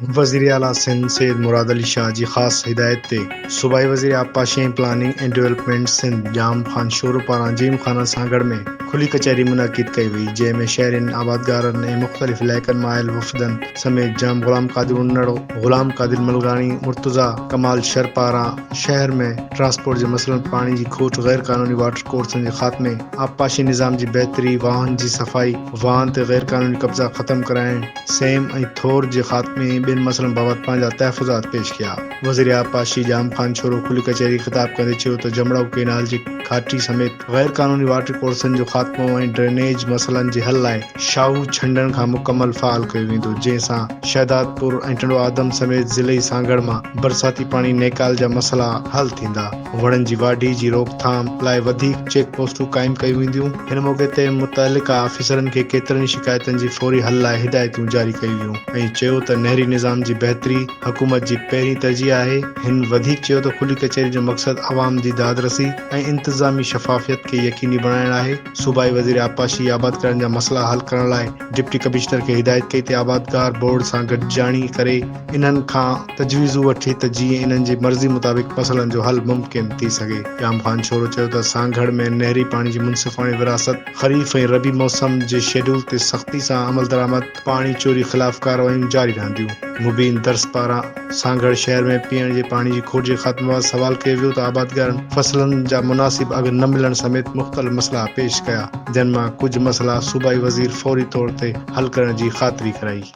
वज़ीर आला सिंध सैयद मुराद अली शाह जी ख़ास हिदायत ते सूबाई वज़ीर आबपाशी planning and development Sindh Jam Khan Shoro पारां जीम खाना सागड़ में खुली कचहरी मुनाकिद कई वई, जंहिंमें शहरनि आबादगारनि ऐं मुख़्तलिफ़ इलाइक़नि मां आयल वफ़दनि समेत जाम ग़ुलाम क़ादिर उन्नड़ो, ग़ुलाम क़ादिर मलगानी, मुर्तज़ा कमाल शर पारां शहर में ट्रांसपोर्ट जे मसइलनि, पाणी जी खोट, गैर क़ानूनी वाटर कोर्सनि जे ख़ात्मे, आबपाशी निज़ाम जी बहितरी, वाहन जी सफ़ाई, वाहन ते गैर क़ानूनी कब्ज़ा ख़त्म कराइण, सेम ऐं थोर जे ख़ात्मे ऐं ॿियनि मसइलनि बाबति पंहिंजा तहफ़ुज़ात पेश कया। वज़ीर आबपाशी जाम खान छोरो खुली कचहरी ख़िताब कंदे चयो त जमड़ाऊ केनाल जी घाटी समेत गैर क़ानूनी वाटर कोर्सनि जो ख़ात्मो ऐं ड्रेनेज मसइलनि जे हल लाइ शाहू छंडण खां मुकमल फ़ाल कयो वेंदो, जंहिं सां शहदादपुर ऐं टंडो आदम समेत ज़िले सांगड़ मां बरसाती पाणी नेकाल जा मसइला हल थींदा। वणनि जी वाढी जी रोकथाम लाइ वधीक चेक पोस्टूं क़ाइमु कयूं वेंदियूं। हिन मौक़े ते मुतअलिका आफ़ीसरनि खे केतिरनि ई शिकायतुनि जी फौरी हल लाइ हिदायतूं जारी कयूं वियूं ऐं चयो त नहरी निज़ाम जी बहितरी हुकूमत जी पहिरीं तरजीह आहे। हिन वधीक चयो त खुली कचहरी जो मक़सदु अवाम जी दादरसी ऐं इंतिज़ामी शफ़ाफ़ियत खे यकीनी बणाइणु आहे। सूबाई वज़ीर आबपाशी आबादकारनि जा मसइला हल करण लाइ डिप्टी कमिश्नर खे हिदायत कई त आबादकार बोर्ड सां गॾिजाणी करे इन्हनि खां तजवीज़ूं वठे त जीअं इन्हनि जी मर्ज़ी मुताबिक़ मसइलनि जो हल मुमकिन थी सघे। जाम खान छोरो चयो त सांगड़ में नहरी पाणी जी मुनसिफ़ाणी विरासत, ख़रीफ़ ऐं रबी मौसम जे शेड्यूल ते सख़्ती सां अमल दरामद, पाणी चोरी ख़िलाफ़ कार्रवायूं जारी रहंदियूं। मुबीन दर्स पारां सांगड़ शहर में पीअण जे पाणी जी खोट जे ख़ात्मे बाबति सवाल कयो वियो त आबादकारनि फसलनि जा मुनासिब अघ न मिलण समेत मुख़्तलिफ़ मसइला पेश कया, जंहिं मां कुझु मसइला सूबाई वज़ीर फौरी तौर ते हल करण जी ख़ातिरी कराई।